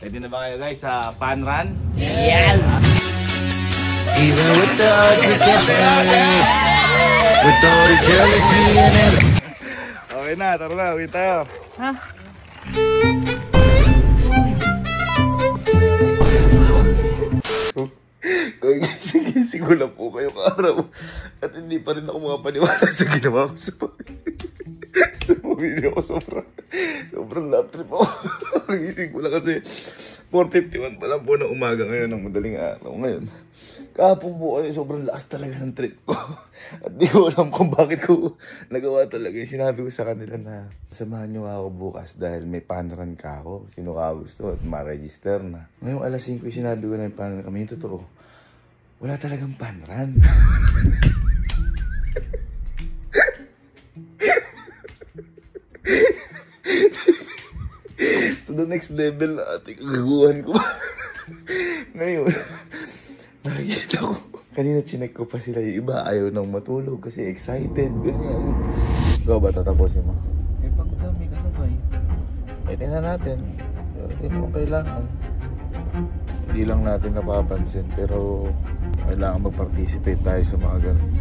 Ready na ba kayo guys sa pan run? Yes! Even with the odds against me, with all the jealousy and everything. Okay na, tara na, uwi tayo. Ha? Gising ko lang po kayong araw at hindi pa rin ako makapaniwala sa ginawa ko sa pamilya ko. Sobrang love trip ako. Gising ko lang kasi 4:51 pa lang po ng umaga ngayon, ng madaling araw ngayon. Kahapon po kasi sobrang lakas talaga ng trip ko. At di ko alam kung bakit ko nagawa talaga. Sinabi ko sa kanila na samahan nyo ako bukas dahil may panran ka ako. Sino ka gusto at ma-register na. Ngayong alas 5 sinabi ko na yung panran kami. Yung totoo, wala talagang panran. To the next level na ating kagaguhan ko. Ngayon, nakikita ko. Kanina chinek ko pa sila yung iba. Ayaw nang matulog kasi excited. Ganyan. Ikaw ba tatapusin mo? May pagdami kasabay. Eh, tingnan natin. Pero hindi mo kailangan. Hindi lang natin napapansin. Pero kailangan mag-participate tayo sa mga ganun.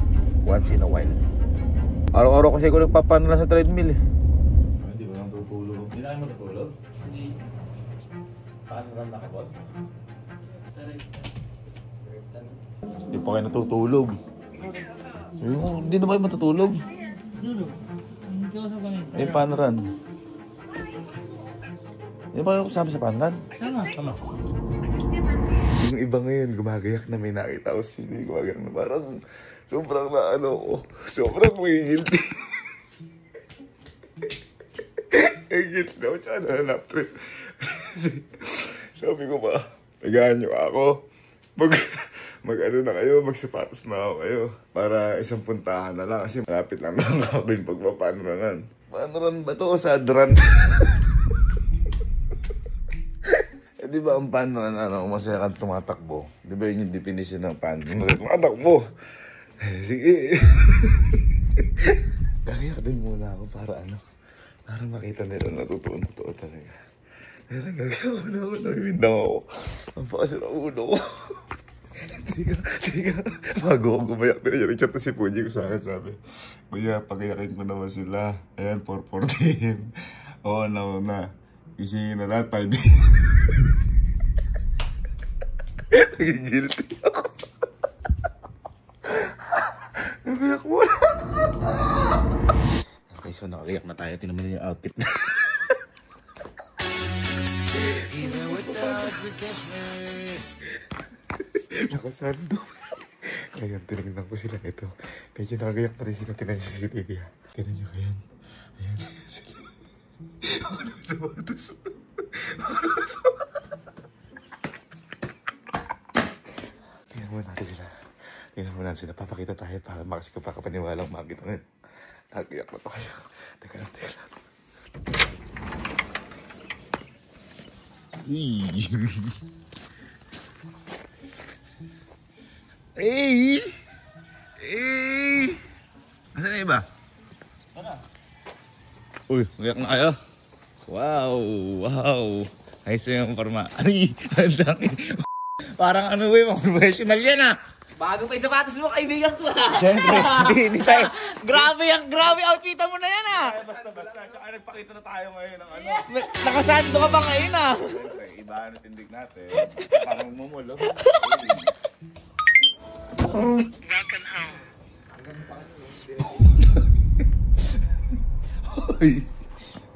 Once in a while. Araw-araw kasi ako nagpapano lang sa treadmill eh. Hindi ko lang tutulog. Hindi na mo natulog? Hindi. Paano lang nakabot? Hindi pa kayo natutulog. Hindi na ba kayo matutulog? Tulog. Hindi ko sa bangin. Eh, paano ran? Hindi ba kayo kasama sa panran? Sama. Yung iba ngayon, gumagayak na may nakita ko sila. Gumagayak na parang sobrang na ano ko. Sobrang may guilty. Ay, guilty na ako. Tsaka nahanap trip. Sabi ko ba, nagahan nyo ako. Mag-ano na kayo, magsapatos na ako kayo. Para isang puntahan na lang. Kasi malapit lang naman ako yung pagpapanrangan. Panran ba to o sadran? Eh, di ba ang panran, masaya kang tumatakbo? Di ba yun yung definition ng panran? Masaya tumatakbo. Sige. Kaya din muna ako para para makita nila totoo talaga. Pero gagawa na ako, nawindang ako. Ang pakasira ulo ko. Tiga. Bago ako gumayak din, yung chat na si Puji ko sa akin, sabi, Kuya, pagayakin ko naman sila. Ayan, 4:40. Oo, na. Isingin na lahat, 5. Nagigilty ako. Nagayak mo na. Okay, so nakagayak na tayo. Tinan mo na yung outfit na. Even with the odds against me. Nakasando. Ngayon, tinignan ko sila ito. Medyo nakagayak na rin sila. Tinan yung CCTV ha. Tinan nyo, ayan. Ayan sila. Ako naman sa batos. Tingnan mo natin sila. Papakita tayo para makapaniwalang makita ngayon. Nagayak na tayo. Teka lang. Hey! Asan na iba? Tara. Uy, uyak na kayo. Wow! Ayos yung forma. Ay, ang dami. Parang mga professional yan ah. Bago pa yung sapatos mo, kaibigan ko ha. Siyempre, hindi tayo. Grabe outfitan mo na yan ha. Basta. Tsaka nagpakita na tayo ngayon ng Nakasando ka pa ngayon ha. Siyempre, iba na tindig natin. Parang mumulo. Welcome home.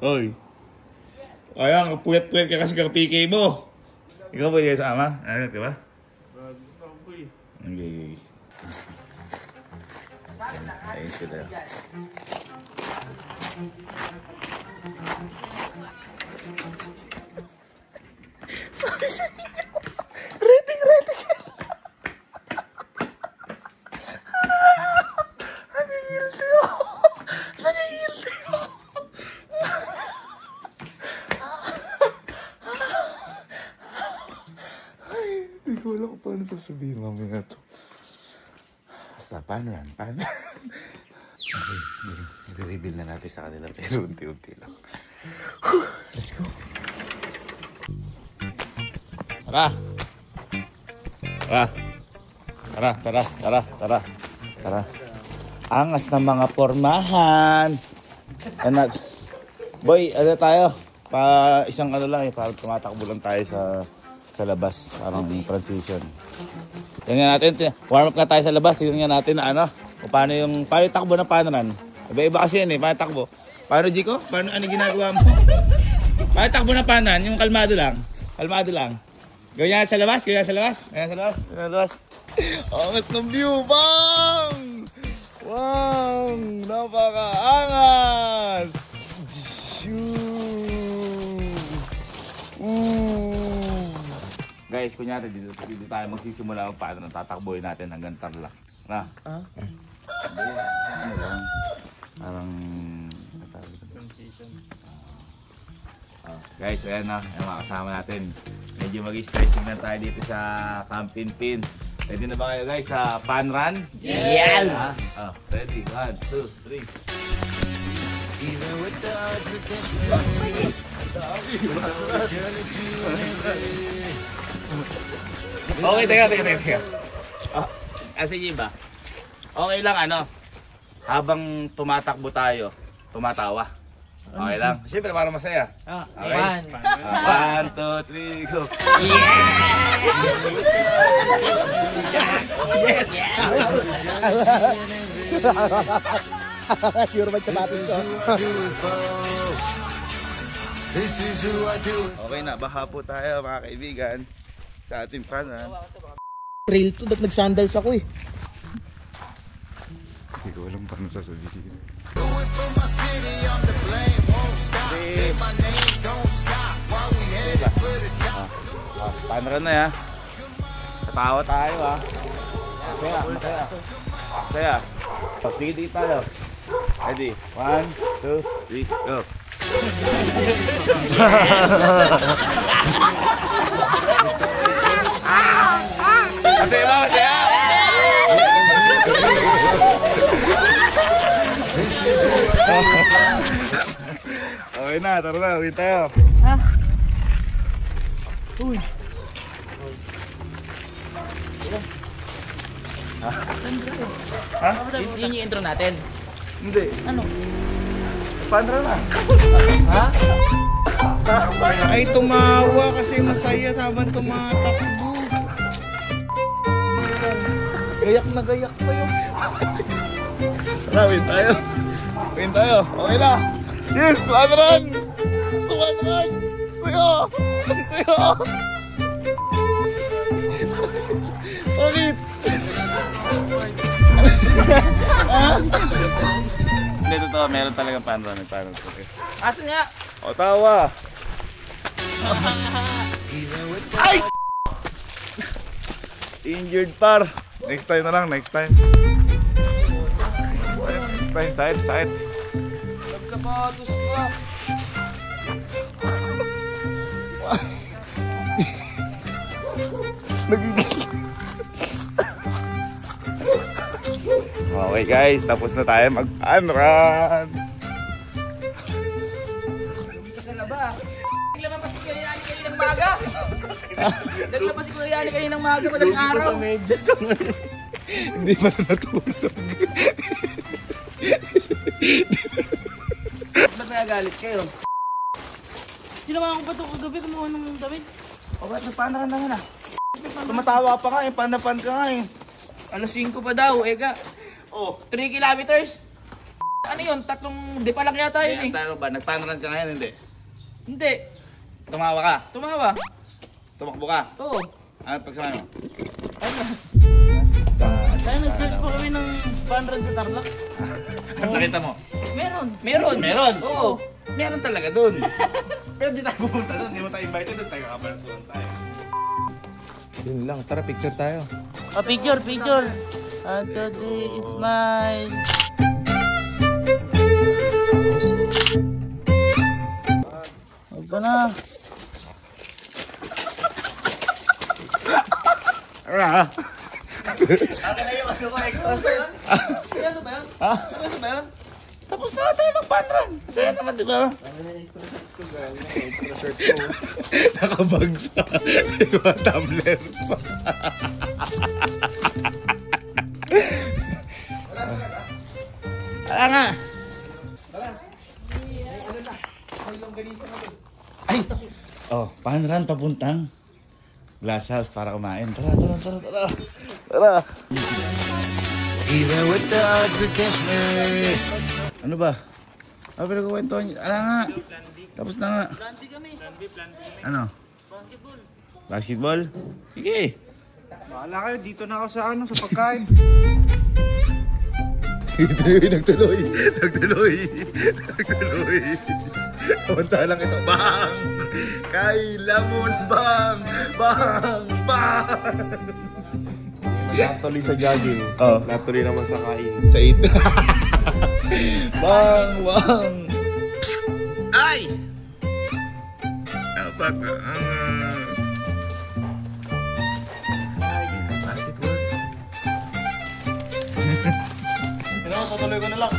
Hoy. Ayan, puyat-puyat ka kasi kaka-PK mo. Ikaw ba yung sama? Ano, diba? Okay. Ayun sila. Sabi sa inyo. Rating siya. Nagigilty ako. Ay, hindi ko alam kung paano sasabihin mamaya ito. Basta, paano yan? Okay, i-reveal na natin sa kanila pero unti-unti lang. Let's go. Tara. Tara. Tara, tara, tara, tara. Tara. Angas ng mga pormahan. Anak. Boy, ano tayo? Isang ano lang para tumatakbo lang tayo sa labas. Parang transition. Tingnan natin. Warm up na tayo sa labas. Tingnan natin na ano. Kung paano yung takbo ng panaran. Iba-iba kasi yan eh. Paano takbo? Paano, Jico? Paano ano ginagawa mo? Paano takbo ng panaran? Yung kalmado lang. Kalmado lang. Gawin yan sa labas. Gawin yan sa labas. Gawin yan sa labas. Gawin yan sa labas. Angas ng view, bang! Wow! Napaka-angas! Guys, kunyari dito tayo magsisimula magpaano ng tatakboy natin hanggang Tarlac. Na? Ano lang? Parang transition. Guys, ayan na, yung mga kasama natin. Medyo mag-stretching na tayo dito sa Camp Pinpin. Ready na ba kayo guys sa fun run? Yes! Ready? 1, 2, 3. Even with the odds against me, Okay, teka. Sige ba? Okay lang ano, habang tumatakbo tayo, tumatawa. Okay lang. Siyempre para masaya. Okay? 1, 2, 3, go! Pure ba sapatos ko? Okay na, baha po tayo mga kaibigan sa ating pana. Trail to, nag-sandals ako eh. Hindi ko alam paano sasabihin. Panran na ya. Tatawa tayo ah. Masaya. Pagpili tayo. Ready? 1, 2, 3, go! Masaya ba? Masaya! Okay na, tara na, uwi tayo. Ha? Uy. Ha? Yun yung intro natin. Hindi. Ano? Panra na. Ha? Ay tumawa kasi masaya habang tumatakbo. Gayak na gayak pa yun. Tara, win tayo. Win tayo. Okay na. Yes, one run. One run. Sayo. Sayo. Ulit. Hindi, totoo. Meron talagang pan run. Asan nga? O, tawa. Ay! Injured par. Next time na lang, next time. Next time, side. Sapatos pa. Nagigil. Okay guys, tapos na tayo mag-fun run. Naglabas si Kuya Yani kaninang maga. Naglabas si Kuya Yani kaninang maga madaling araw. Hindi pa na natulog. Ba't nagagalit kayo? Ginawa ko pa ito kagabi, kumuha ng damit. O ba't nagpanakan na nga na? Tumatawa pa nga, panapan ka nga eh. Alas 5 pa daw, ega. Oh, 3 kilometers. Ano yun? Di pa lang yata yun eh. tayo ba? Nagpanaran ka ngayon, hindi? Hindi. Tumawa ka? Tumawa. Tumakbo ka? Oo. Ano pagsama mo? Tayo nag-search pa kami ng banran sa Tarlac. Nakita mo? Meron. Meron? Oo. Meron talaga dun. Pero di tayo pupunta dun, di mo tayo invited dun, tayo kakabalan doon tayo. Yun lang, tara picture tayo. Oh, picture. Today is mine. Huwag ka na. Seryoso ba yun? Ha? Seryoso ba yun? Tapos na tayo ng panran. Masaya naman, di ba? Nakabag pa. Diba, tumbler pa. Wala nga. Ay! Oh, paano ran papuntang Glass House para kumain? Tara. Tara. Even with the odds against me. Ano ba? Pinagkukwentuhan niyo. Ala nga. Tapos na nga. Plan B kami. Ano? Basketball. Basketball? Sige. Bahala kayo, dito na ako sa sa pagkain. Nagtuloy. Samantalang ito, bang! Kailamon, bang! Natuloy sa jogging. Oh. Natuloy naman sa kain. Sa 8. Bang! Ay! Dapat basketball. Tutuloy ko na lang.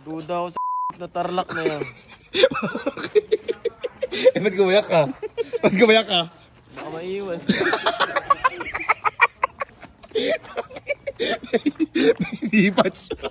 Duda ako sa na tarlak na yan. Ba't gumayak ka? Baka maiwan. Hindi pa siya.